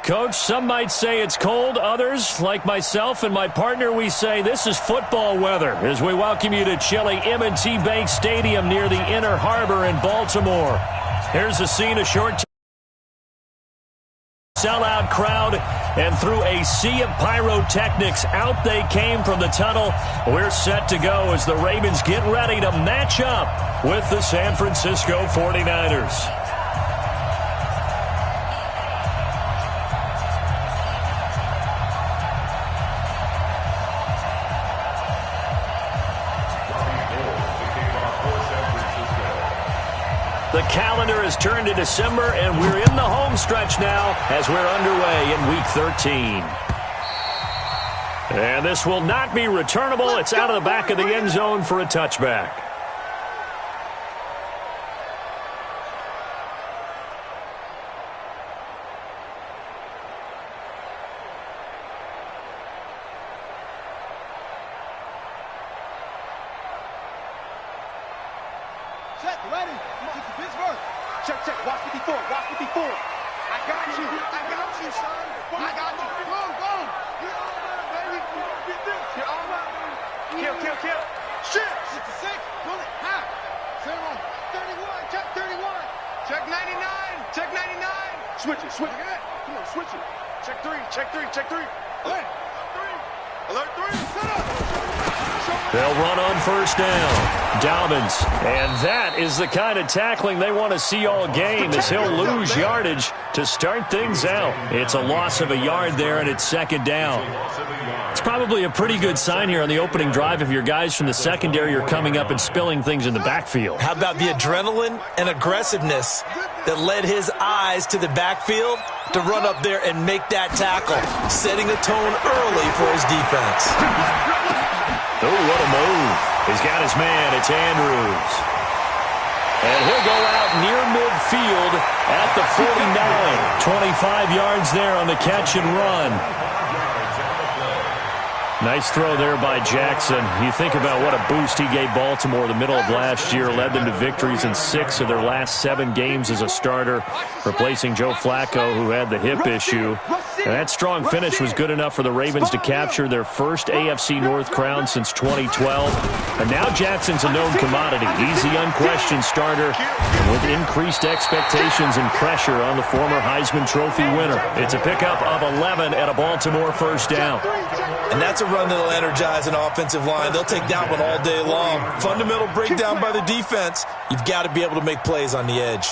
Coach, some might say it's cold. Others, like myself and my partner, we say this is football weather as we welcome you to chilly M&T Bank Stadium near the Inner Harbor in Baltimore. Here's the scene, a short sellout crowd, and through a sea of pyrotechnics, out they came from the tunnel. We're set to go as the Ravens get ready to match up with the San Francisco 49ers. The calendar has turned to December, and we're in the home stretch now as we're underway in Week 13. And this will not be returnable. It's out of the back of the end zone for a touchback. Check, ready. Get to Pittsburgh. Check, check. Watch 54. Watch 54. I got you. I got you, son. I got you. Go, go. Get over, baby. Get this. Get over. Kill, kill, kill. Shit. 66. Bullet. High. Center on. 31. Check 31. Check 99. Check 99. Switch it. Switch it. Come on, switch it. Check 3. Check 3. Check 3. Alert. 3. Alert 3. Set up. They'll run on first down. Dobbins. And that is the kind of tackling they want to see all game as he'll lose yardage to start things out. It's a loss of a yard there, and it's second down. It's probably a pretty good sign here on the opening drive if your guys from the secondary are coming up and spilling things in the backfield. How about the adrenaline and aggressiveness that led his eyes to the backfield to run up there and make that tackle, setting a tone early for his defense. Oh, what a move. He's got his man. It's Andrews. And he'll go out near midfield at the 49. 25 yards there on the catch and run. Nice throw there by Jackson. You think about what a boost he gave Baltimore in the middle of last year, led them to victories in 6 of their last 7 games as a starter, replacing Joe Flacco, who had the hip issue. And that strong finish was good enough for the Ravens to capture their first AFC North crown since 2012. And now Jackson's a known commodity. He's the unquestioned starter with increased expectations and pressure on the former Heisman Trophy winner. It's a pickup of 11 at a Baltimore first down. And that's a run that'll energize an offensive line. They'll take that one all day long. Fundamental breakdown by the defense. You've got to be able to make plays on the edge.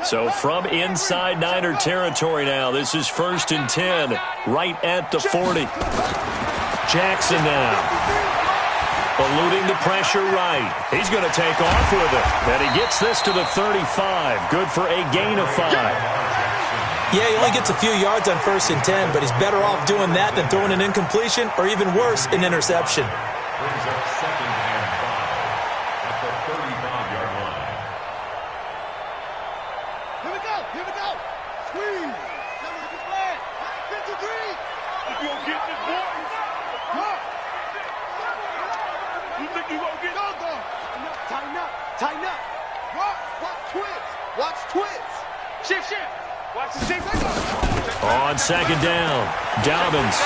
So from inside Niner territory now, this is 1st and 10, right at the 40. Jackson now, eluding the pressure right. He's going to take off with it. And he gets this to the 35. Good for a gain of 5. Yeah, he only gets a few yards on 1st and 10, but he's better off doing that than throwing an incompletion or even worse, an interception. Tighten up. Watch twins. Watch twins. Shift, shift. Watch the shift. On second down, Dobbins.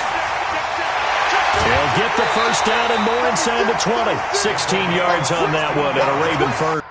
They'll get the first down and more inside the 20. 16 yards on that one at a Raven first.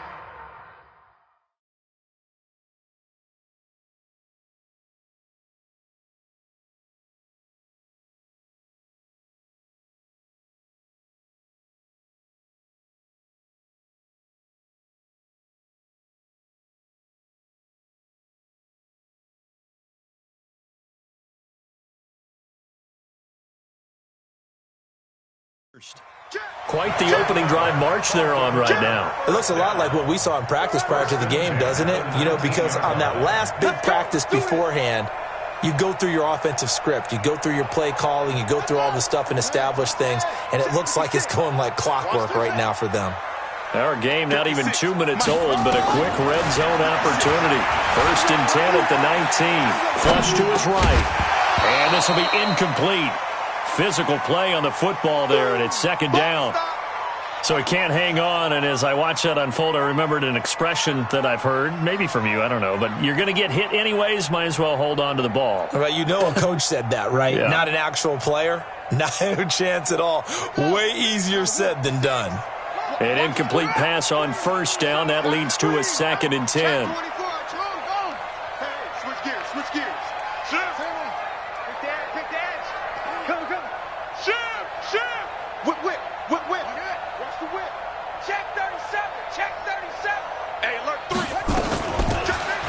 Quite the opening drive march they're on right now. It looks a lot like what we saw in practice prior to the game, doesn't it? You know, because on that last big practice beforehand, you go through your offensive script, you go through your play calling, you go through all the stuff and establish things, and it looks like it's going like clockwork right now for them. Our game not even 2 minutes old, but a quick red zone opportunity. 1st and 10 at the 19. Flush to his right. And this will be incomplete. Physical play on the football there, and it's second down. So he can't hang on, and as I watch that unfold, I remembered an expression that I've heard, maybe from you, I don't know, but you're going to get hit anyways, might as well hold on to the ball. Well, you know a coach said that, right? Yeah. Not an actual player. Not a chance at all. Way easier said than done. An incomplete pass on first down. That leads to a 2nd and 10. Switch gears, switch gears. Shift. Pick the edge. Come. Shift. Whip. Watch the whip. Check 37. Hey, alert 3.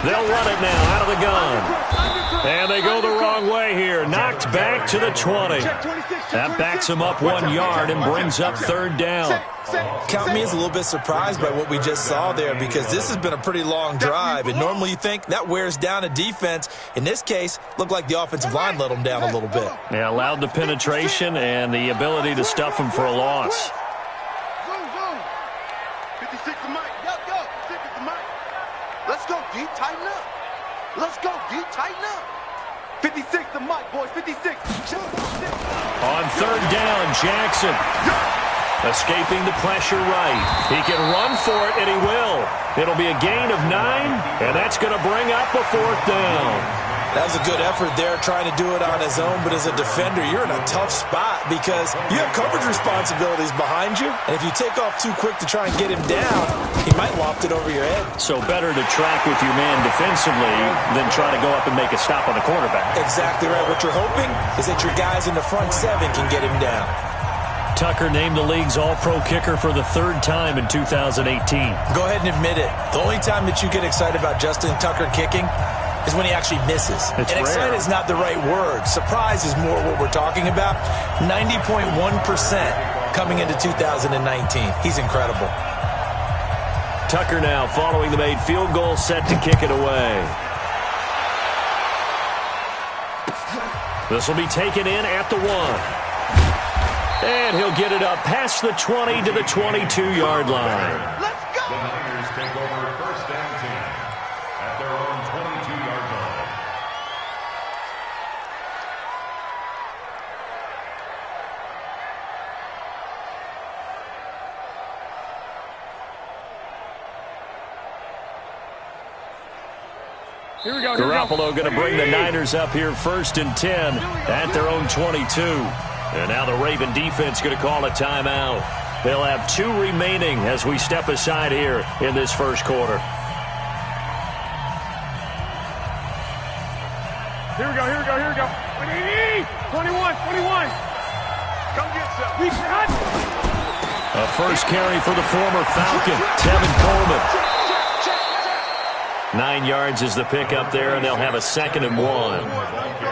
They'll run it now out of the gun. And they go the wrong way here. Knocked back to the 20. That backs them up 1 yard and brings up 3rd down. Count me as a little bit surprised by what we just saw there, because this has been a pretty long drive, and normally you think that wears down a defense. In this case, looked like the offensive line let them down a little bit. Yeah, allowed the penetration and the ability to stuff them for a loss. 56 to Mike. Yo. 56 to Mike. Let's go, D. Tighten up. Let's go, D. Tighten up. 56 to Mike, boys. 56. On 3rd down, Jackson. Escaping the pressure right. He can run for it, and he will. It'll be a gain of 9, and that's going to bring up a 4th down. That was a good effort there, trying to do it on his own, but as a defender, you're in a tough spot because you have coverage responsibilities behind you, and if you take off too quick to try and get him down, he might loft it over your head. So better to track with your man defensively than try to go up and make a stop on the quarterback. Exactly right. What you're hoping is that your guys in the front 7 can get him down. Tucker named the league's all-pro kicker for the 3rd time in 2018. Go ahead and admit it. The only time that you get excited about Justin Tucker kicking is when he actually misses. It's and excited rare. is not the right word. Surprise is more what we're talking about. 90.1% coming into 2019. He's incredible. Tucker now following the made field goal, set to kick it away. This will be taken in at the 1. And he'll get it up past the 20 to the 22-yard line. Let's go. The Niners take over 1st and 10 at their own 22-yard line. Here we go. Garoppolo going to bring the Niners up here 1st and 10 at their own 22. And now the Raven defense going to call a timeout. They'll have 2 remaining as we step aside here in this 1st quarter. Here we go. 21. Come get some. A first carry for the former Falcon, Tevin Coleman. 9 yards is the pickup there, and they'll have a 2nd and 1.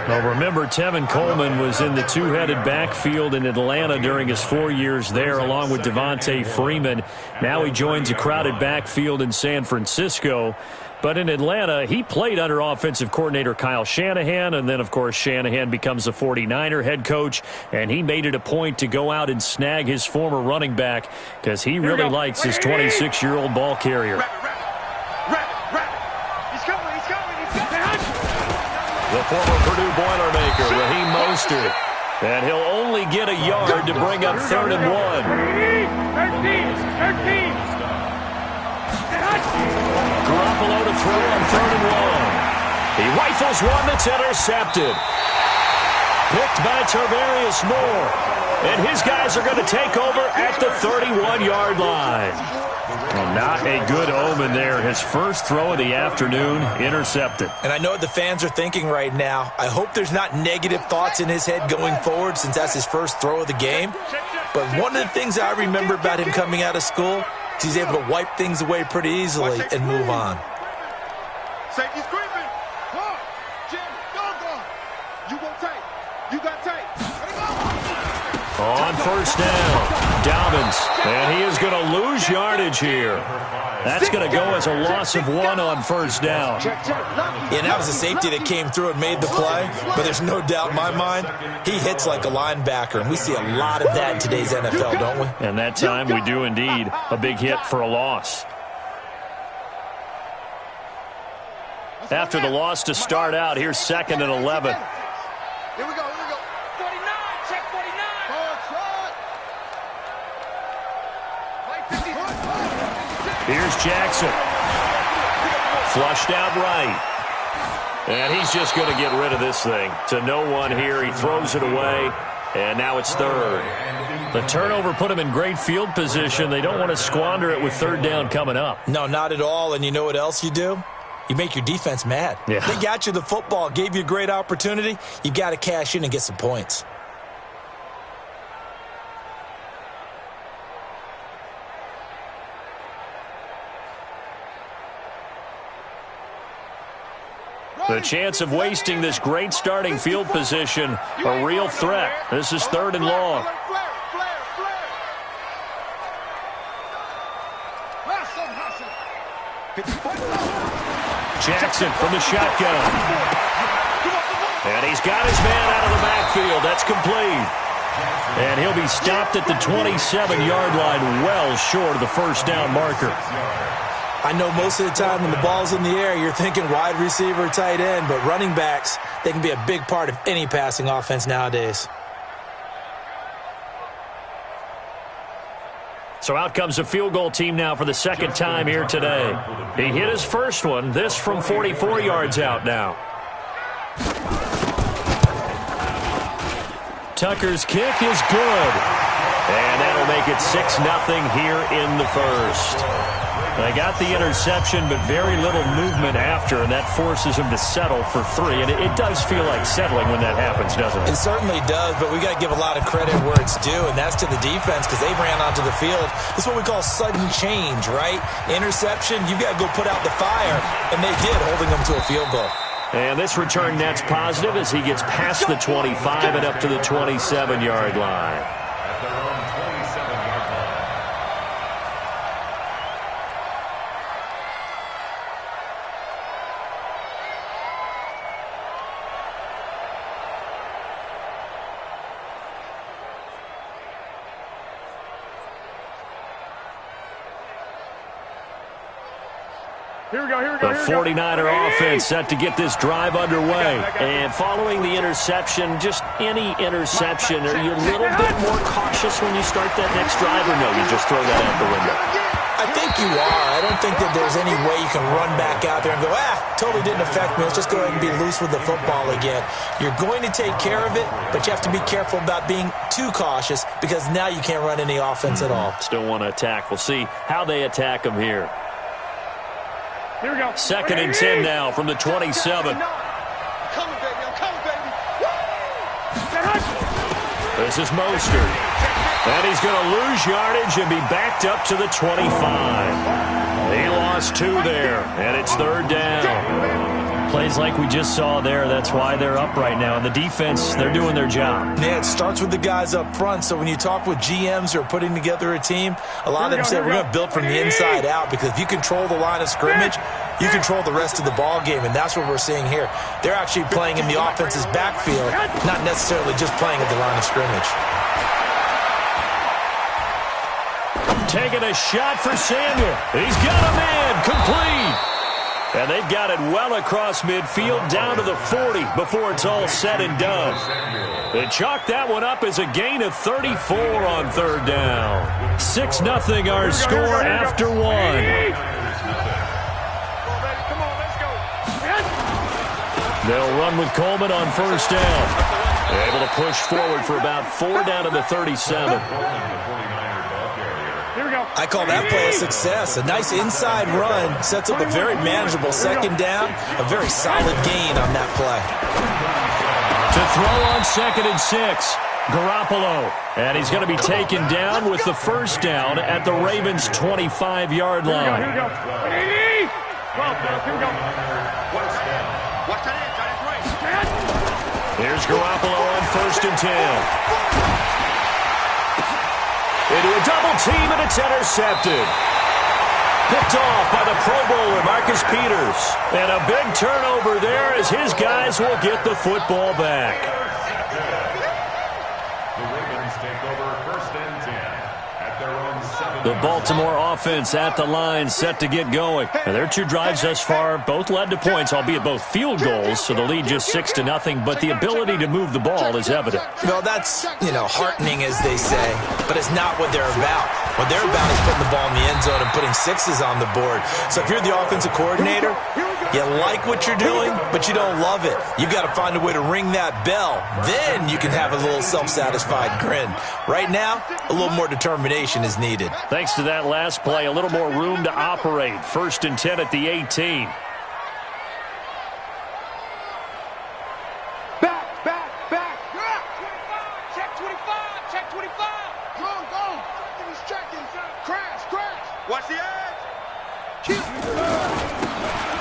Well, remember, Tevin Coleman was in the 2-headed backfield in Atlanta during his 4 years there, along with Devontae Freeman. Now he joins a crowded backfield in San Francisco. But in Atlanta, he played under offensive coordinator Kyle Shanahan, and then, of course, Shanahan becomes the 49er head coach, and he made it a point to go out and snag his former running back because he really likes his 26-year-old ball carrier. The former Purdue Boilermaker, Raheem Mostert. And he'll only get a yard to bring up 3rd and 1. 13. Garoppolo to throw on 3rd and 1. He rifles one that's intercepted. Picked by Tarvarius Moore. And his guys are going to take over at the 31-yard line. Well, not a good omen there. His first throw of the afternoon, intercepted. And I know what the fans are thinking right now. I hope there's not negative thoughts in his head going forward since that's his first throw of the game. But one of the things I remember about him coming out of school is he's able to wipe things away pretty easily and move on. Safety's creeping. Come, Jim, go. You go tight. You got tight. On first down, Dobbins, and he is going to lose yardage here. That's going to go as a loss of 1 on first down. Yeah, that was a safety that came through and made the play, but there's no doubt in my mind he hits like a linebacker, and we see a lot of that in today's NFL, don't we? And that time we do indeed a big hit for a loss. After the loss to start out, here's 2nd and 11. Here we go. 49, check 49. Here's Jackson. Flushed out right. And he's just going to get rid of this thing. To no one here. He throws it away. And now it's third. The turnover put him in great field position. They don't want to squander it with third down coming up. No, not at all. And you know what else you do? You make your defense mad. Yeah. They got you the football, gave you a great opportunity. You got to cash in and get some points. The chance of wasting this great starting field position, a real threat. This is third and long. Jackson from the shotgun. And he's got his man out of the backfield. That's complete. And he'll be stopped at the 27-yard line, well short of the first down marker. I know most of the time when the ball's in the air, you're thinking wide receiver, tight end, but running backs, they can be a big part of any passing offense nowadays. So out comes the field goal team now for the second time here today. He hit his first one, this from 44 yards out now. Tucker's kick is good. And that'll make it 6-0 here in the first. They got the interception, but very little movement after, and that forces him to settle for 3. And it does feel like settling when that happens, doesn't it? It certainly does, but we got to give a lot of credit where it's due, and that's to the defense because they ran onto the field. This is what we call sudden change, right? Interception, you've got to go put out the fire, and they did, holding them to a field goal. And this return net's positive as he gets past the 25 and up to the 27-yard line. At their own 27-yard line. Here we go. The 49er offense set to get this drive underway. And following the interception, just any interception, are you a little bit more cautious when you start that next drive, or no, you just throw that out the window? I think you are. I don't think that there's any way you can run back out there and go, totally didn't affect me. Let's just go ahead and be loose with the football again. You're going to take care of it, but you have to be careful about being too cautious because now you can't run any offense at all. Still want to attack. We'll see how they attack them here. Here we go. Second and 10 now from the 27. I'm coming, baby. I'm coming, baby. This is Mostert. And he's going to lose yardage and be backed up to the 25. He lost 2 there, and it's third down. Plays like we just saw there. That's why they're up right now. And the defense, they're doing their job. Yeah, it starts with the guys up front. So when you talk with GMs who are putting together a team, a lot of them say we're going to build from the inside out because if you control the line of scrimmage, you control the rest of the ball game, and that's what we're seeing here. They're actually playing in the offense's backfield, not necessarily just playing at the line of scrimmage. Taking a shot for Samuel. He's got a man complete. And they've got it well across midfield down to the 40 before it's all said and done. They chalk that one up as a gain of 34 on third down. 6-0 our score after 1. They'll run with Coleman on first down. They're able to push forward for about 4 down to the 37. I call that play a success. A nice inside run sets up a very manageable second down. A very solid gain on that play. To throw on second and 6, Garoppolo. And he's going to be taken down with the first down at the Ravens' 25-yard line. Here we go. Here we go. Watch that Here's Garoppolo on first and 10. Into a double team, and it's intercepted. Picked off by the Pro Bowler, Marcus Peters. And a big turnover there as his guys will get the football back. The Ravens take over first and 10. at their own 7. The Baltimore offense at the line, set to get going. Now, their two drives thus far both led to points, albeit both field goals, so the lead just 6-0, but the ability to move the ball is evident. Well, that's, heartening, as they say, but it's not what they're about. What they're about is putting the ball in the end zone and putting sixes on the board. So if you're the offensive coordinator, you like what you're doing, but you don't love it. You've got to find a way to ring that bell. Then you can have a little self-satisfied grin. Right now, a little more determination is needed. Thanks to that last play, a little more room to operate. 1st and 10 at the 18. Back. Check 25. Check 25. Go. He's checking. Crash. Watch the edge.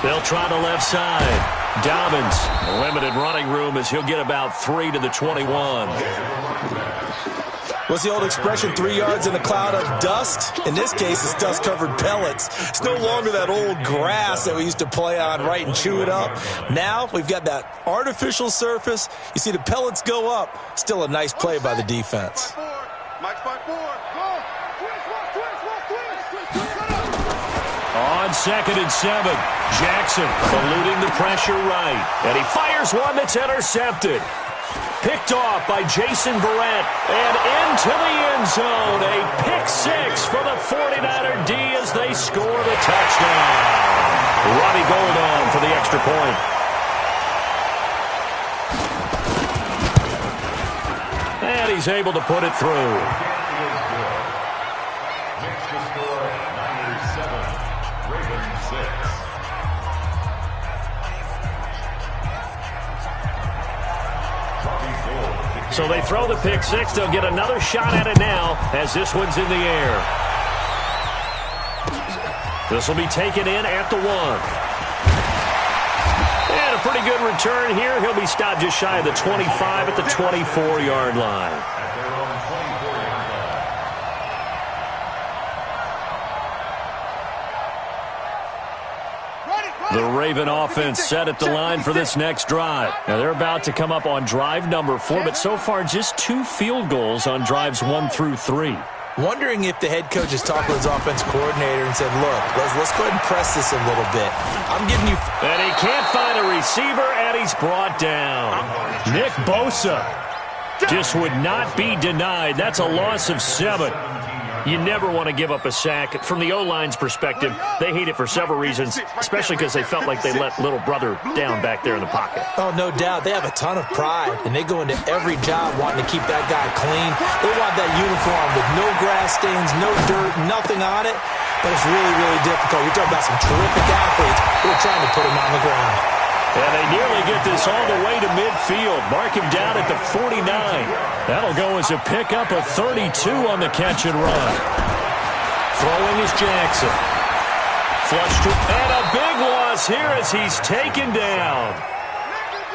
They'll try the left side. Dobbins, limited running room as he'll get about 3 to the 21. What's the old expression, 3 yards in a cloud of dust? In this case, it's dust-covered pellets. It's no longer that old grass that we used to play on, right, and chew it up. Now we've got that artificial surface. You see the pellets go up. Still a nice play by the defense. Mike's 5-4. Go. On 2nd and 7, Jackson eluding the pressure right, and he fires one that's intercepted. Picked off by Jason Verrett and into the end zone. A pick 6 for the 49er D as they score the touchdown. Robbie Gould on for the extra point. And he's able to put it through. Makes the score Niners 7, Ravens 6. So they throw the pick 6. They'll get another shot at it now as this one's in the air. This will be taken in at the 1. And a pretty good return here. He'll be stopped just shy of the 25 at the 24-yard line. At their own 24-yard line. The Raven offense set at the line for this next drive. Now they're about to come up on drive number 4, but so far just 2 field goals on drives 1 through 3. Wondering if the head coach has talked with his offense coordinator and said, look, let's go ahead and press this a little bit. I'm giving you... And he can't find a receiver, and he's brought down. Nick Bosa just would not be denied. That's a loss of 7. You never want to give up a sack. From the O-line's perspective, they hate it for several reasons, especially because they felt like they let little brother down back there in the pocket. Oh, no doubt. They have a ton of pride, and they go into every job wanting to keep that guy clean. They want that uniform with no grass stains, no dirt, nothing on it. But it's really, really difficult. You're talking about some terrific athletes who are trying to put him on the ground. And they nearly get this all the way to midfield. Mark him down at the 49. That'll go as a pickup of 32 on the catch and run. Throwing is Jackson. And a big loss here as he's taken down.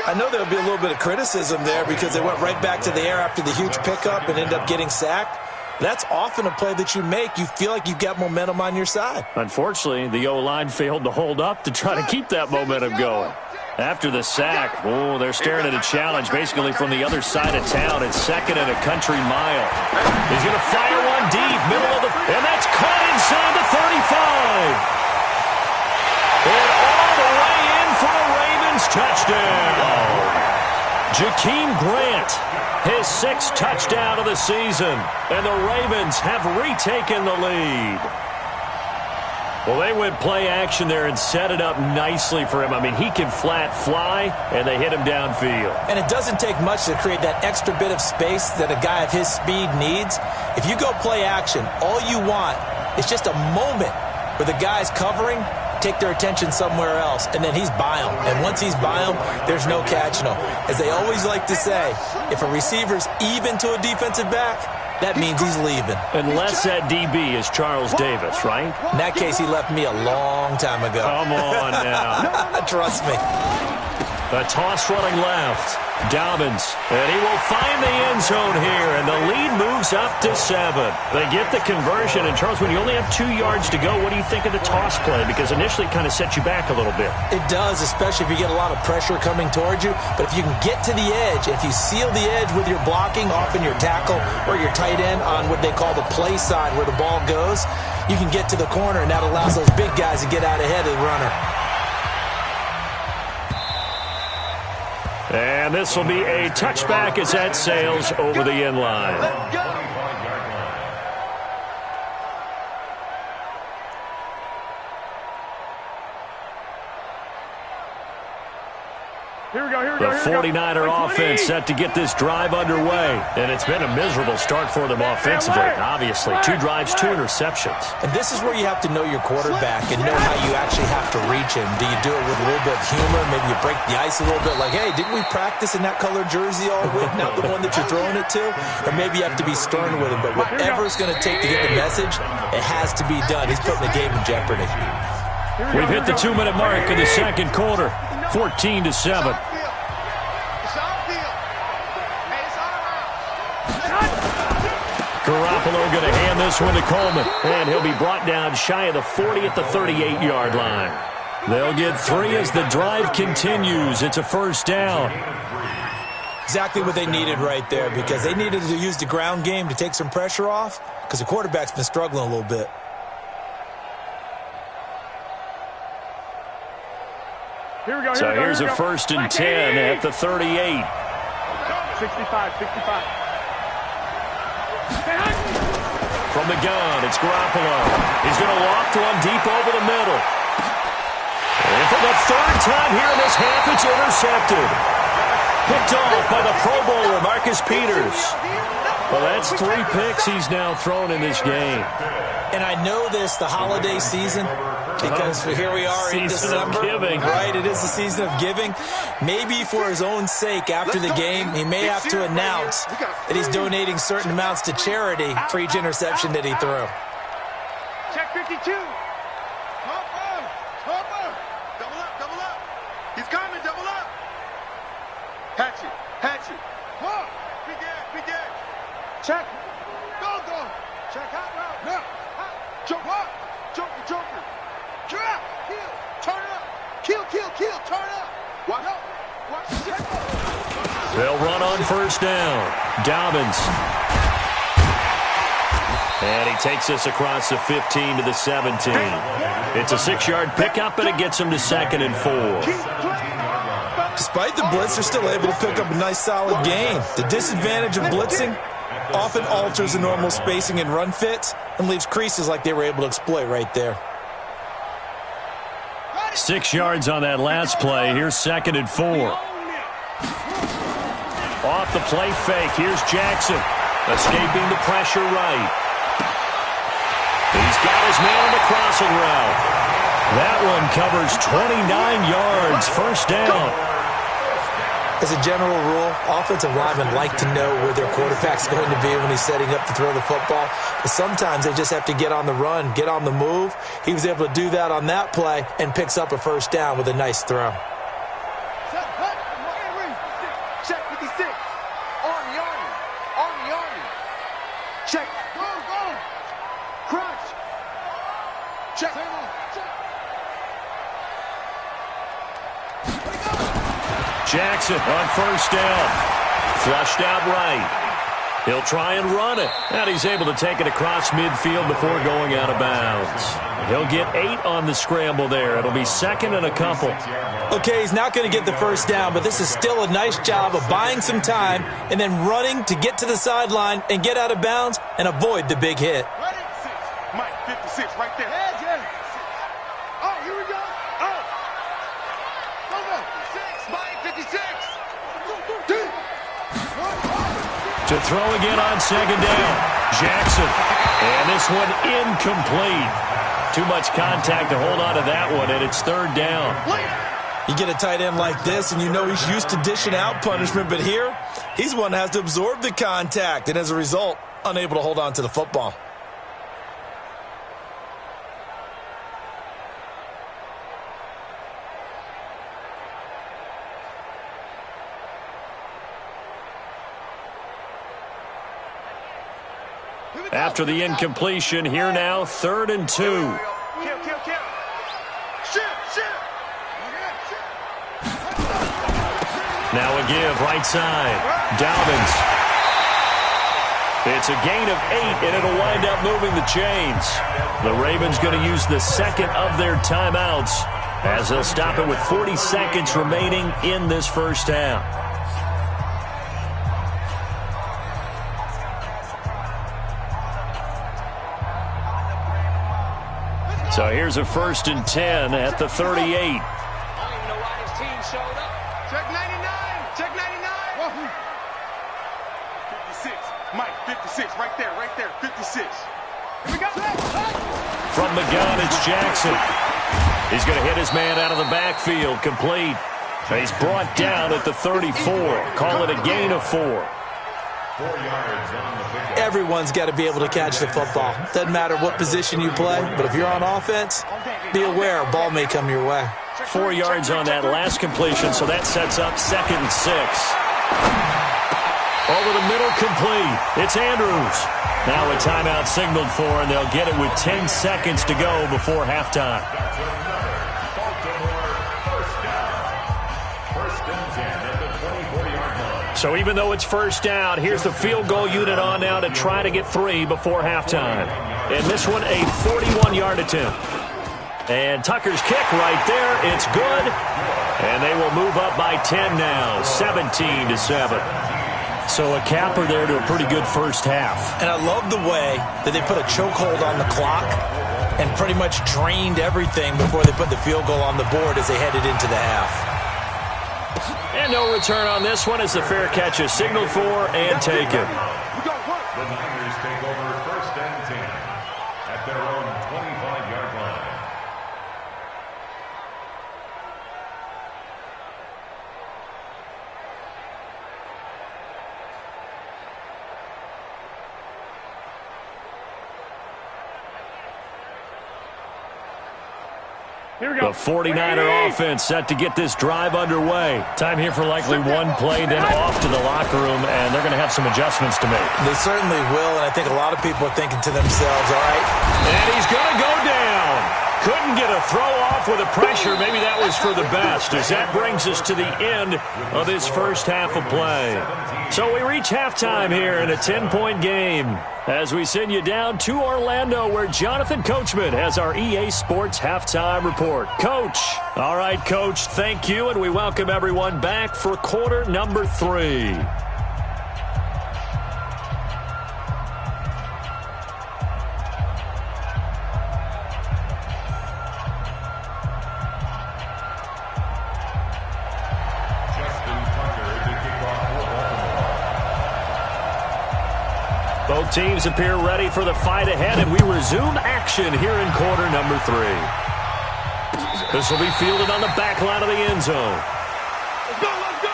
I know there'll be a little bit of criticism there because they went right back to the air after the huge pickup and ended up getting sacked. That's often a play that you make. You feel like you've got momentum on your side. Unfortunately, the O-line failed to hold up to try to keep that momentum going. After the sack, they're staring at a challenge basically from the other side of town. It's 2nd and a country mile. He's going to fire one deep, middle of the... And that's caught inside the 35. And all the way in for a Ravens touchdown. Jakeem Grant, his 6th touchdown of the season. And the Ravens have retaken the lead. Well, they went play action there and set it up nicely for him. I mean, he can flat fly, and they hit him downfield. And it doesn't take much to create that extra bit of space that a guy of his speed needs. If you go play action, all you want is just a moment where the guy's covering, take their attention somewhere else, and then he's by him. And once he's by him, there's no catching him. As they always like to say, if a receiver's even to a defensive back, that means he's leaving. Unless that DB is Charles Davis, right? In that case, he left me a long time ago. Come on now. Trust me. A toss running left. Dobbins. And he will find the end zone here, and the lead moves up to 7. They get the conversion. And, Charles, when you only have 2 yards to go, what do you think of the toss play? Because initially it kind of sets you back a little bit. It does, especially if you get a lot of pressure coming towards you. But if you can get to the edge, if you seal the edge with your blocking, often your tackle or your tight end on what they call the play side where the ball goes, you can get to the corner, and that allows those big guys to get out ahead of the runner. And this will be a touchback as that sails over the end line. Let's go. The 49er offense set to get this drive underway. And it's been a miserable start for them offensively. Obviously, 2 drives, 2 interceptions. And this is where you have to know your quarterback and know how you actually have to reach him. Do you do it with a little bit of humor? Maybe you break the ice a little bit like, hey, didn't we practice in that color jersey all week? Not the one that you're throwing it to? Or maybe you have to be stern with him. But whatever it's going to take to get the message, it has to be done. He's putting the game in jeopardy. We've hit the 2-minute mark in the second quarter. 14-7. Garoppolo going to hand this one to Coleman. And he'll be brought down shy of the 40 at the 38-yard line. They'll get 3 as the drive continues. It's a first down. Exactly what they needed right there, because they needed to use the ground game to take some pressure off, because the quarterback's been struggling a little bit. So here's a 1st and 10 at the 38. 65. From the gun, it's Garoppolo. He's going to loft one deep over the middle. And for the 3rd time here in this half, it's intercepted. Picked off by the Pro Bowler, Marcus Peters. Well, that's 3 picks he's now thrown in this game. And I know this, the holiday season, because here we are in December. Giving. Right, it is the season of giving. Maybe for his own sake, after the game, he may have to announce that he's donating certain amounts to charity for each interception that he threw. Check 52. Harper. Double up. He's coming, double up. Hatchet. Big edge. Check. Go. Check out route. No. Joker. Kill. Turn it up. Kill. Turn it up. Watch. Check. They'll run on first down. Dobbins. And he takes this across the 15 to the 17. It's a 6-yard pickup, and it gets him to 2nd and 4. Despite the blitz, they're still able to pick up a nice, solid gain. The disadvantage of blitzing often alters the normal spacing and run fits and leaves creases like they were able to exploit right there. 6 yards on that last play. Here's 2nd and 4. Off the play fake. Here's Jackson. Escaping the pressure right. He's got his man on the crossing route. That one covers 29 yards. First down. As a general rule, offensive linemen like to know where their quarterback's going to be when he's setting up to throw the football. But sometimes they just have to get on the run, get on the move. He was able to do that on that play and picks up a first down with a nice throw. Check 56. Army. Check. Go. Crunch. Check. Jackson on first down. Flushed out right. He'll try and run it. And he's able to take it across midfield before going out of bounds. He'll get 8 on the scramble there. It'll be 2nd and a couple. Okay, he's not going to get the first down, but this is still a nice job of buying some time and then running to get to the sideline and get out of bounds and avoid the big hit. Mike, 56 right there. Oh, here we go. Mike, 56. To throw again on 2nd down. Jackson. And this one incomplete. Too much contact to hold on to that one, and it's 3rd down. You get a tight end like this, and you know he's used to dishing out punishment, but here, he's the one that has to absorb the contact, and as a result, unable to hold on to the football. After the incompletion, here now, 3rd and 2. Kill. Shoot. Now a give, right side. Dobbins. It's a gain of 8, and it'll wind up moving the chains. The Ravens going to use the second of their timeouts as they'll stop it with 40 seconds remaining in this first half. So here's a 1st and 10 at the 38. I don't even know why this team showed up. Check 99. Check 99. 56. Mike, 56. Right there. 56. Here we go. From the gun, it's Jackson. He's going to hit his man out of the backfield, complete. He's brought down at the 34. Call it a gain of 4. 4 yards on the pickup. Everyone's got to be able to catch the football. Doesn't matter what position you play, but if you're on offense, be aware a ball may come your way. 4 yards on that last completion, so that sets up 2nd and 6. Over the middle, complete. It's Andrews. Now a timeout signaled for, and they'll get it with 10 seconds to go before halftime. That's another Baltimore first down. 1st and 10 at the 24-yard line. So even though it's first down, here's the field goal unit on now to try to get 3 before halftime. And this one, a 41-yard attempt. And Tucker's kick right there. It's good. And they will move up by 10 now, 17-7. So a capper there to a pretty good first half. And I love the way that they put a chokehold on the clock and pretty much drained everything before they put the field goal on the board as they headed into the half. And no return on this one as the fair catch is signaled for and taken. The Niners take over 1st and 10 at their own 25-yard line. The 49er offense set to get this drive underway. Time here for likely one play, then off to the locker room, and they're going to have some adjustments to make. They certainly will, and I think a lot of people are thinking to themselves, all right. And he's going to go down. Couldn't get a throw off with the pressure. Maybe that was for the best, as that brings us to the end of this first half of play. So we reach halftime here in a 10-point game as we send you down to Orlando, where Jonathan Coachman has our EA Sports halftime report. Coach. All right, Coach, thank you, and we welcome everyone back for quarter number 3. Both teams appear ready for the fight ahead, and we resume action here in quarter number 3. This will be fielded on the back line of the end zone. Let's go, let's go!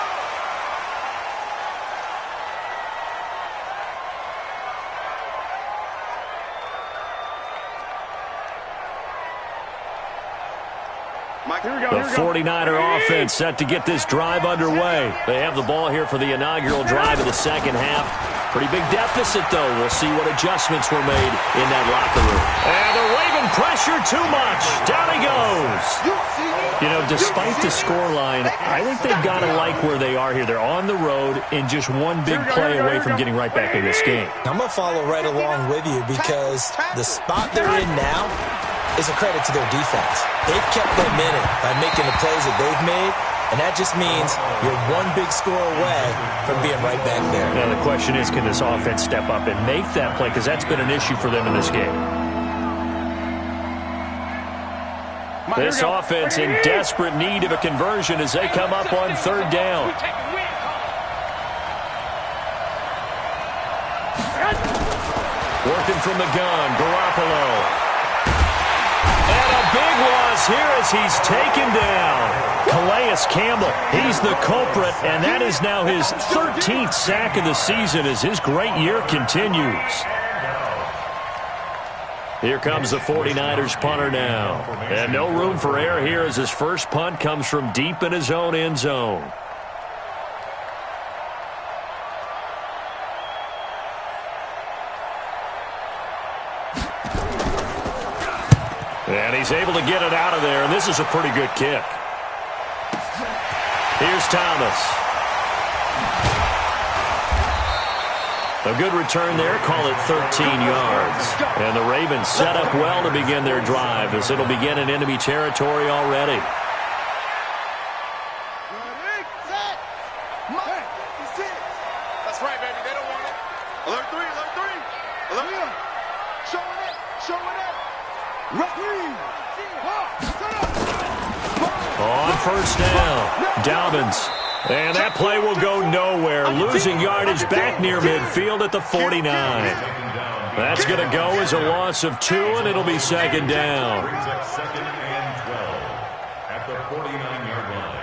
Mike, here we go. The 49er offense set to get this drive underway. They have the ball here for the inaugural drive of the second half. Pretty big deficit, though. We'll see what adjustments were made in that locker room. And they're waving pressure too much. Down he goes. You know, despite the scoreline, I think they've got to like where they are here. They're on the road and just one big play away from getting right back in this game. I'm going to follow right along with you because the spot they're in now is a credit to their defense. They've kept them in it by making the plays that they've made, and that just means you're one big score away from being right back there. Now, the question is, can this offense step up and make that play? Because that's been an issue for them in this game. This offense in desperate need of a conversion as they come up on 3rd down. Working from the gun, Garoppolo. And a big loss here as he's taken down. Calais Campbell, he's the culprit, and that is now his 13th sack of the season as his great year continues. Here comes the 49ers punter now. And no room for error here as his first punt comes from deep in his own end zone. And he's able to get it out of there, and this is a pretty good kick. Here's Thomas. A good return there, call it 13 yards. And the Ravens set up well to begin their drive as it'll begin in enemy territory already. That's right, baby. They don't want it. Alert 3, alert 3. Alert 3. Showing it, showing it. On first down, Dobbins. And that play will go nowhere, losing yardage back near midfield at the 49. That's going to go as a loss of 2, and it'll be second down. Brings up second and 12 at the 49-yard line.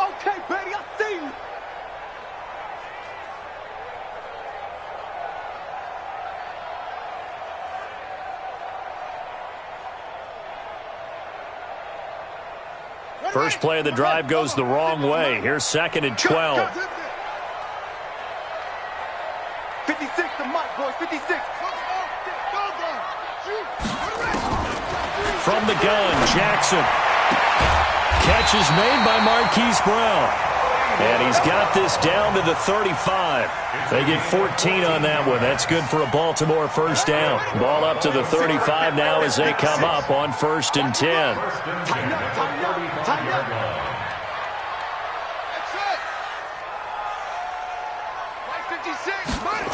Okay, baby, I see you. First play of the drive goes the wrong way. Here's second and 12. 56 to Mike, boys, 56. From the gun, Jackson. Catch is made by Marquise Brown. And he's got this down to the 35. They get 14 on that one. That's good for a Baltimore first down. Ball up to the 35 now as they come up on first and 10. Tighten up, tighten up, tighten up. That's it. Mike 56, Mike.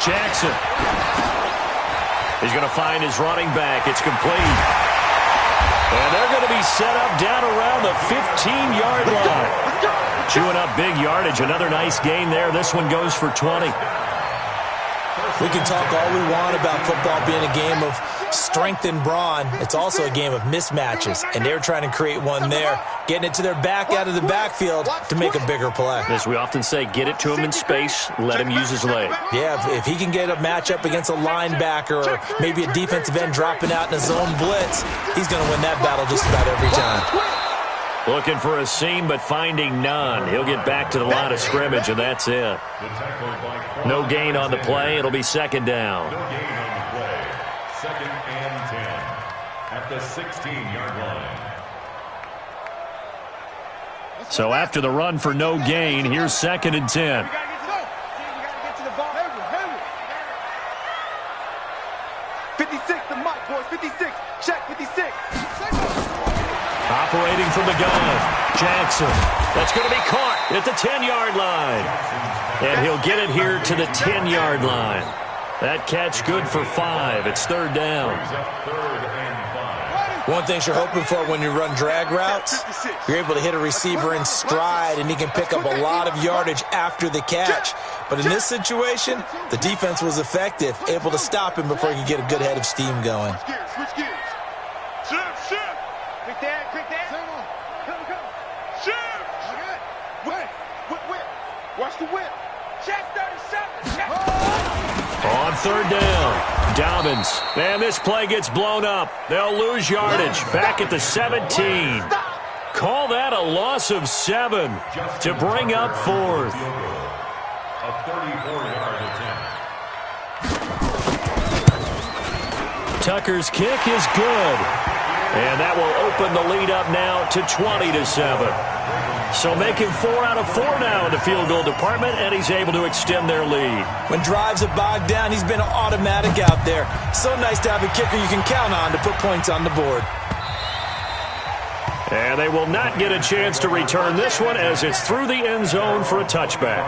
Jackson. He's going to find his running back. It's complete. And they're going to be set up down around the 15-yard line. Chewing up big yardage. Another nice gain there. This one goes for 20. We can talk all we want about football being a game of strength and brawn. It's also a game of mismatches, and they're trying to create one there, getting it to their back out of the backfield to make a bigger play. As we often say, get it to him in space, let him use his leg. Yeah, if he can get a matchup against a linebacker or maybe a defensive end dropping out in a zone blitz, he's going to win that battle just about every time. Looking for a seam, but finding none. He'll get back to the line of scrimmage, and that's it. No gain on the play. It'll be second down. No gain on the play. Second and 10 at the 16-yard line. So after the run for no gain, here's second and 10. 56 to Mike, boys, 56. Check 56. Operating from the gun, Jackson. That's going to be caught at the 10-yard line. And he'll get it here to the 10-yard line. That catch good for 5. It's third down. One thing you're hoping for when you run drag routes, you're able to hit a receiver in stride, and he can pick up a lot of yardage after the catch. But in this situation, the defense was effective, able to stop him before he could get a good head of steam going. Switch gears. Shift, shift. Quick that, quick that. Come. Shift. Okay. Whip. Watch the whip. Check 37. Check. On third down, Dobbins. And this play gets blown up. They'll lose yardage back at the 17. Call that a loss of 7 to bring up fourth. A 34-yard attempt. Tucker's kick is good. And that will open the lead up now to 20-7. So making 4 out of 4 now in the field goal department, and he's able to extend their lead. When drives are bogged down, he's been automatic out there. So nice to have a kicker you can count on to put points on the board. And they will not get a chance to return this one as it's through the end zone for a touchback.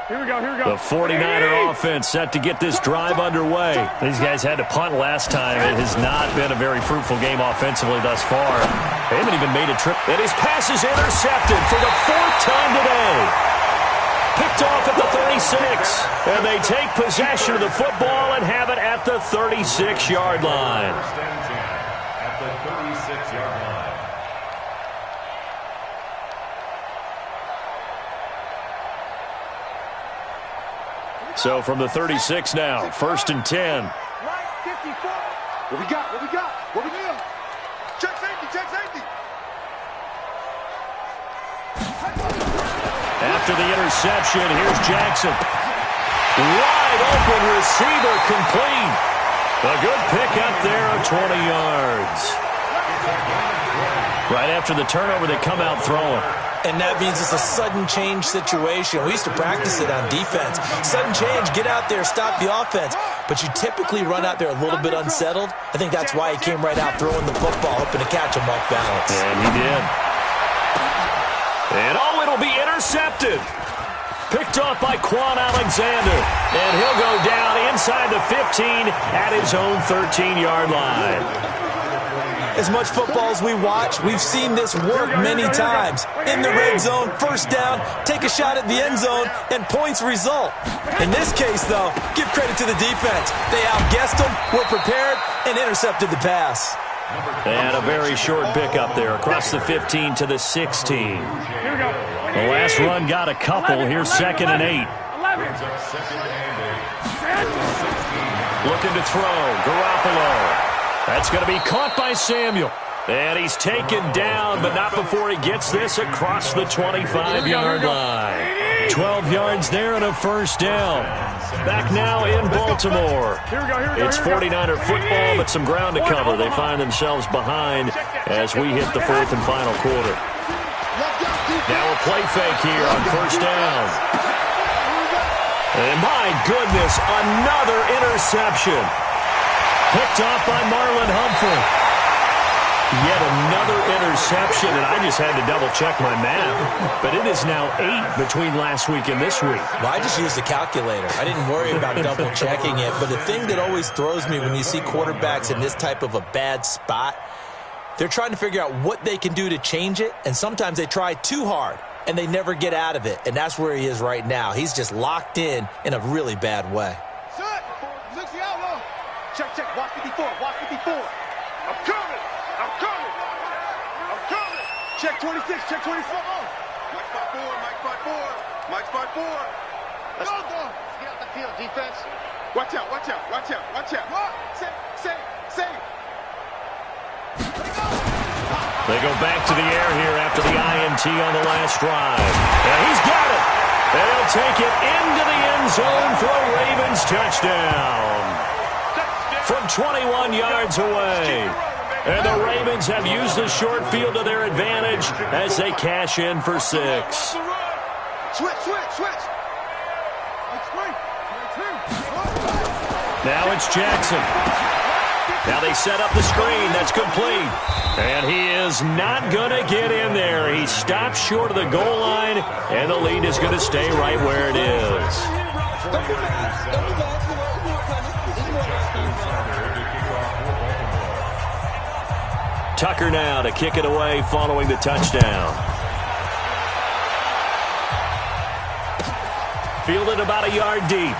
Here we go. The 49er offense set to get this drive underway. These guys had to punt last time. It has not been a very fruitful game offensively thus far. They haven't even made a trip. And his pass is intercepted for the 4th time today. Picked off at the 36. And they take possession of the football and have it at the 36-yard line. First and 10 at the 36-yard line. So from the 36 now, first and 10. Right, 54. What we got? Check safety. After the interception, here's Jackson. Wide wide open receiver complete. A good pickup there of 20 yards. Right after the turnover, they come out throwing. And that means it's a sudden change situation. We used to practice it on defense. Sudden change, get out there, stop the offense. But you typically run out there a little bit unsettled. I think that's why he came right out throwing the football, hoping to catch him off balance. And he did. And it'll be intercepted. Picked off by Quan Alexander. And he'll go down inside the 15 at his own 13-yard line. As much football as we watch, we've seen this work many times. In the red zone, first down, take a shot at the end zone, and points result. In this case, though, give credit to the defense. They outguessed them, were prepared, and intercepted the pass. And a very short pickup there across the 15 to the 16. The last run got a couple. Here's 2nd and 8. Looking to throw. Garoppolo. That's going to be caught by Samuel. And he's taken down, but not before he gets this across the 25-yard line. 12 yards there and a first down. Back now in Baltimore. It's 49er football, but some ground to cover. They find themselves behind as we hit the 4th and final quarter. Now a play fake here on first down. And my goodness, another interception. Picked off by Marlon Humphrey. Yet another interception, and I just had to double-check my math. But it is now 8 between last week and this week. Well, I just used the calculator. I didn't worry about double-checking it. But the thing that always throws me when you see quarterbacks in this type of a bad spot, they're trying to figure out what they can do to change it, and sometimes they try too hard, and they never get out of it. And that's where he is right now. He's just locked in a really bad way. Check, check, watch 54, watch 54. I'm coming, I'm coming, I'm coming. Check 26, check 24. Mike spot 4, Mike spot 4, Mike spot 4. Let's go. Get out the field, defense. Watch out, watch out, watch out, watch out. What? Say. They go back to the air here after the INT on the last drive. And he's got it. And he'll take it into the end zone for a Ravens touchdown. From 21 yards away. And the Ravens have used the short field to their advantage as they cash in for 6. Switch. Now it's Jackson. Now they set up the screen. That's complete. And he is not going to get in there. He stops short of the goal line, and the lead is going to stay right where it is. Tucker now to kick it away following the touchdown. Fielded about a yard deep.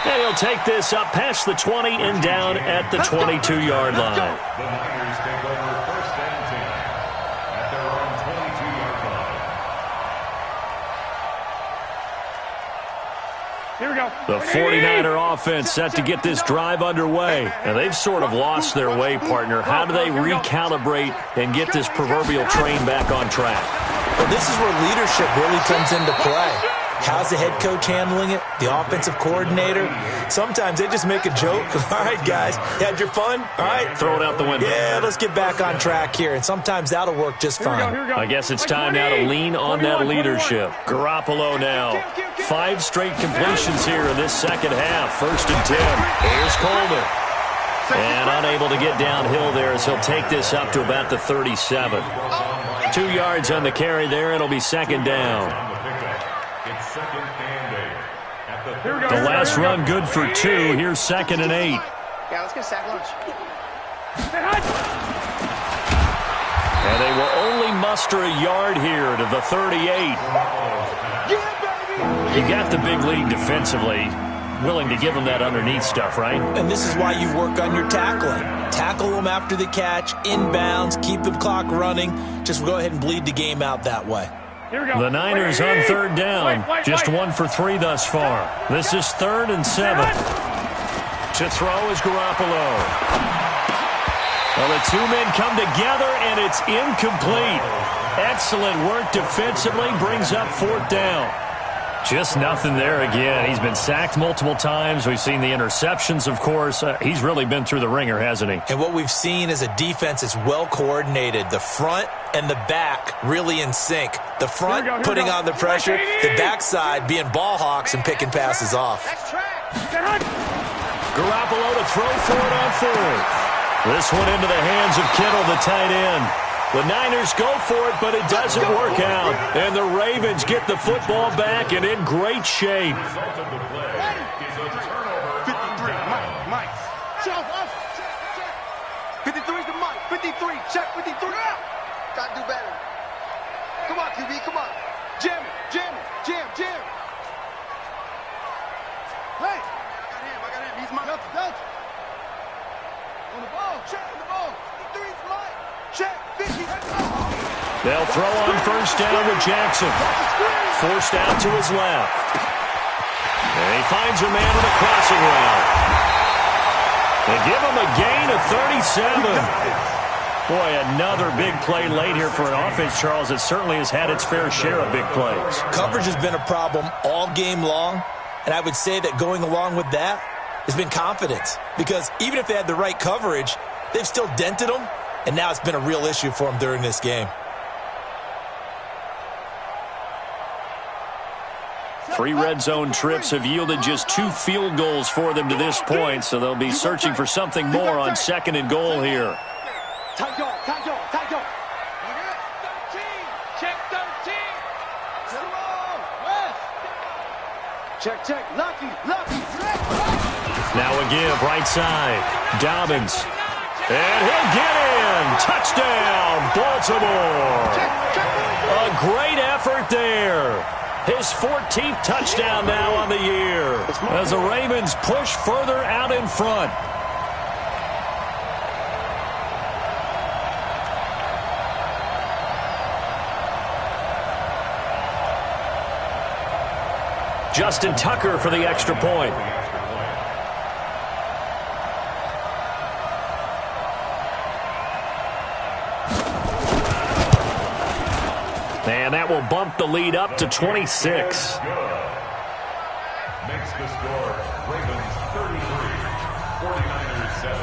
And he'll take this up past the 20 and down at the 22-yard line. The Niners take over 1st and 10 at their own 22-yard line. Here we go. The 49er offense set to get this drive underway. And they've sort of lost their way, partner. How do they recalibrate and get this proverbial train back on track? Well, this is where leadership really comes into play. How's the head coach handling it? The offensive coordinator? Sometimes they just make a joke. All right, guys, you had your fun? All right. Throw it out the window. Yeah, let's get back on track here. And sometimes that'll work just fine. I guess it's time now to lean on that leadership. Garoppolo now. 5 straight completions here in this second half. 1st and 10. Here's Coleman. And unable to get downhill there as he'll take this up to about the 37. 2 yards on the carry there. It'll be 2nd down. The last run good for 2. Here's 2nd and 8. Yeah, let's get a sack lunch. And they will only muster a yard here to the 38. You got the big lead defensively. Willing to give them that underneath stuff, right? And this is why you work on your tackling. Tackle them after the catch, inbounds, keep the clock running. Just go ahead and bleed the game out that way. The Niners on 3rd down. Just 1 for 3 thus far. This is 3rd and 7. To throw is Garoppolo. Well, the 2 men come together, and it's incomplete. Excellent work defensively. Brings up 4th down. Just nothing there again. He's been sacked multiple times. We've seen the interceptions, of course. He's really been through the ringer, hasn't he? And what we've seen is a defense that's well coordinated. The front and the back really in sync. The front putting on the pressure, the backside being ball hawks and picking passes off. Garoppolo to throw for it on fourth. This one into the hands of Kittle, the tight end. The Niners go for it, but it doesn't work out. And the Ravens get the football back and in great shape. 53, Mike. 53 is the Mike. 53, check 53. Gotta do better. Come on, QB, come on. Jam. Hey, I got him. He's mine. Delta. On the ball, check on the ball. 53 is Mike. Check, 50, let's go. They'll throw on first down with Jackson. Forced out to his left. And he finds a man on the crossing route. They give him a gain of 37. Boy, another big play late here for an offense, Charles, that certainly has had its fair share of big plays. Coverage has been a problem all game long, and I would say that going along with that has been confidence. Because even if they had the right coverage, they've still dented them, and now it's been a real issue for them during this game. 3 red zone trips have yielded just 2 field goals for them to this point, so they'll be searching for something more on 2nd and goal here. Tight yard. Check 13. Check. Lucky. Now a give, right side. Dobbins. And he'll get in. Touchdown, Baltimore. A great effort there. His 14th touchdown now on the year as the Ravens push further out in front. Justin Tucker for the extra point. And that will bump the lead up to 26. Makes the score Ravens 33, 49ers 7.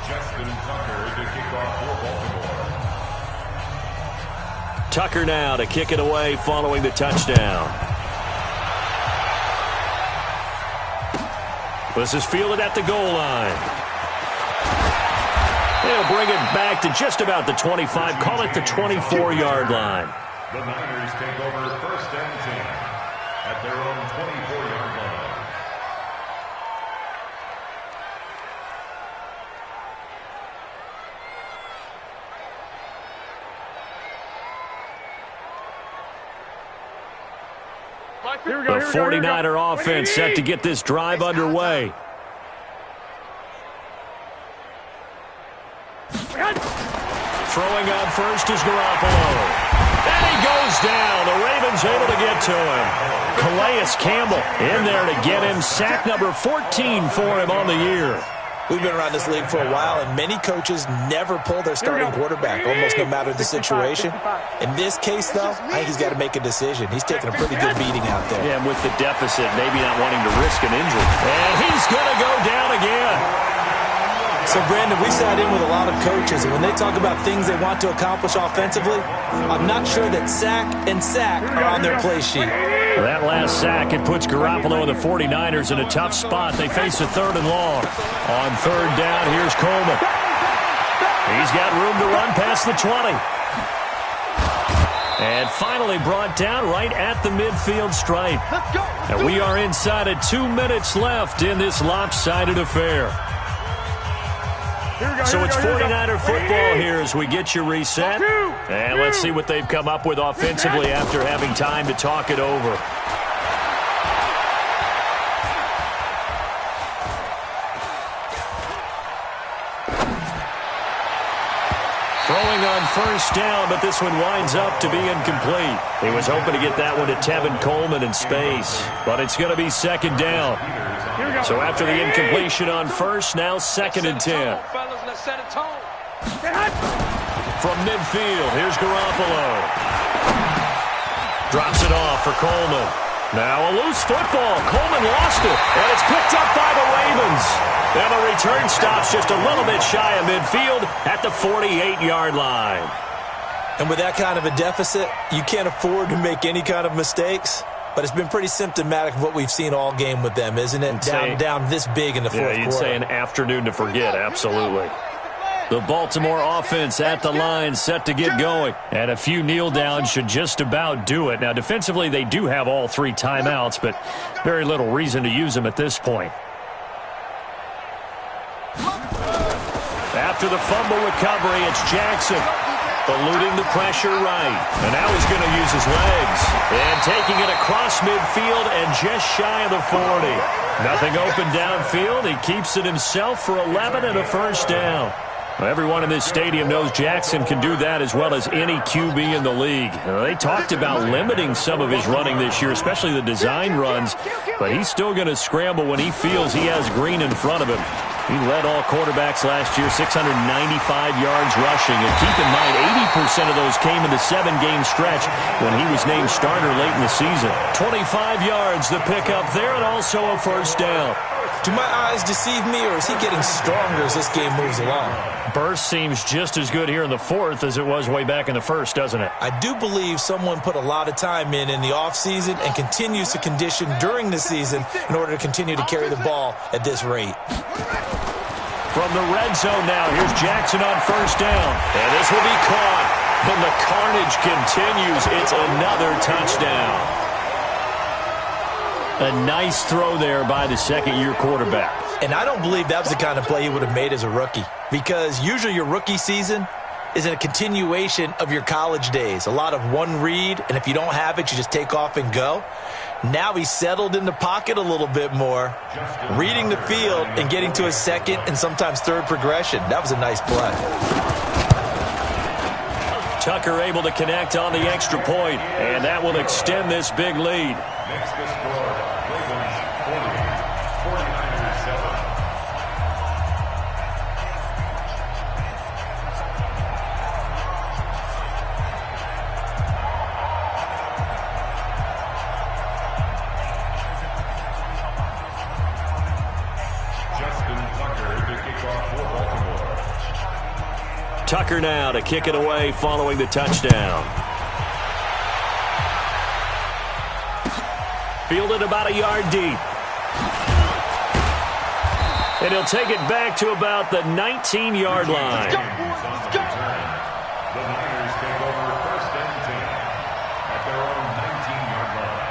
Justin Tucker to kick off for Baltimore. Tucker now to kick it away following the touchdown. This is fielded at the goal line. They'll bring it back to just about the 25, call it the 24-yard line. The Niners take over 1st and 10 at their own 24-yard line. The 49er offense set to get this drive underway. Throwing on first is Garoppolo. And he goes down. The Ravens able to get to him. Calais Campbell in there to get him. Sack number 14 for him on the year. We've been around this league for a while, and many coaches never pull their starting quarterback, almost no matter the situation. In this case, though, I think he's got to make a decision. He's taking a pretty good beating out there. Yeah, and with the deficit, maybe not wanting to risk an injury. And he's going to go down again. So, Brandon, we sat in with a lot of coaches, and when they talk about things they want to accomplish offensively, I'm not sure that sack and sack are on their play sheet. That last sack, it puts Garoppolo and the 49ers in a tough spot. They face a 3rd and long. On 3rd down, here's Coleman. He's got room to run past the 20. And finally brought down right at the midfield stripe. And we are inside of 2 minutes left in this lopsided affair. So it's 49er football here as we get you reset. And let's see what they've come up with offensively after having time to talk it over. Throwing on first down, but this one winds up to be incomplete. He was hoping to get that one to Tevin Coleman in space, but it's going to be 2nd down. So after the incompletion on first, now 2nd and 10. From midfield, here's Garoppolo. Drops it off for Coleman. Now a loose football. Coleman lost it, and it's picked up by the Ravens. And the return stops just a little bit shy of midfield at the 48-yard line. And with that kind of a deficit, you can't afford to make any kind of mistakes. But it's been pretty symptomatic of what we've seen all game with them, isn't it? Down this big in the fourth quarter. Yeah, you'd say an afternoon to forget, absolutely. The Baltimore offense at the line, set to get going. And a few kneel downs should just about do it. Now, defensively, they do have all 3 timeouts, but very little reason to use them at this point. After the fumble recovery, it's Jackson. Eluding the pressure right. And now he's going to use his legs. And taking it across midfield and just shy of the 40. Nothing open downfield. He keeps it himself for 11 and a first down. Everyone in this stadium knows Jackson can do that as well as any QB in the league. They talked about limiting some of his running this year, especially the design runs, but he's still going to scramble when he feels he has green in front of him. He led all quarterbacks last year, 695 yards rushing. And keep in mind, 80% of those came in the 7-game stretch when he was named starter late in the season. 25 yards, the pickup there, and also a first down. Do my eyes deceive me, or is he getting stronger as this game moves along? Burst seems just as good here in the fourth as it was way back in the first, doesn't it? I do believe someone put a lot of time in the offseason and continues to condition during the season in order to continue to carry the ball at this rate. From the red zone now, here's Jackson on first down. And this will be caught. And the carnage continues. It's another touchdown. A nice throw there by the second-year quarterback. And I don't believe that was the kind of play he would have made as a rookie, because usually your rookie season is a continuation of your college days. A lot of one read, and if you don't have it, you just take off and go. Now he's settled in the pocket a little bit more, reading the field and getting to his second and sometimes third progression. That was a nice play. Tucker able to connect on the extra point, and that will extend this big lead. Next to score, Ravens 40, 49ers 7. Justin Tucker to kick off for Baltimore. Tucker now to kick it away following the touchdown. Fielded about a yard deep. And he'll take it back to about the 19-yard line. The Niners take over first and 10 at their own 19-yard line.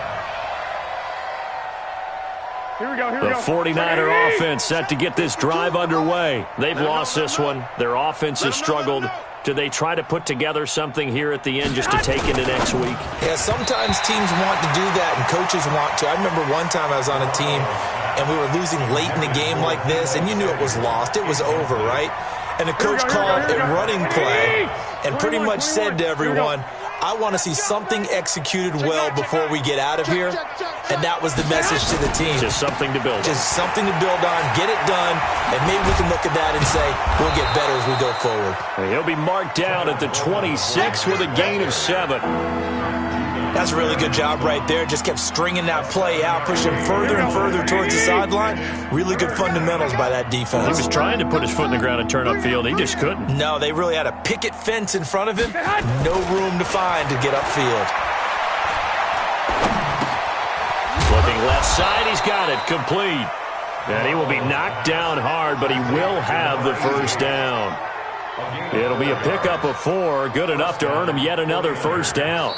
Here we go. The 49er offense set to get this drive underway. They've lost this one. Their offense has struggled. Do they try to put together something here at the end just to take into next week? Yeah, sometimes teams want to do that and coaches want to. I remember one time I was on a team and we were losing late in the game like this, and you knew it was lost. It was over, right? And the coach called a running play and pretty much said to everyone, I want to see something executed well before we get out of here. And that was the message to the team. Just something to build on. Just something to build on, get it done, and maybe we can look at that and say, we'll get better as we go forward. He'll be marked down at the 26 with a gain of 7. That's a really good job right there. Just kept stringing that play out, pushing further and further towards the sideline. Really good fundamentals by that defense. He was trying to put his foot in the ground and turn upfield. He just couldn't. No, they really had a picket fence in front of him. No room to find to get upfield. Looking left side, he's got it. Complete. And he will be knocked down hard, but he will have the first down. It'll be a pickup of 4. Good enough to earn him yet another first down.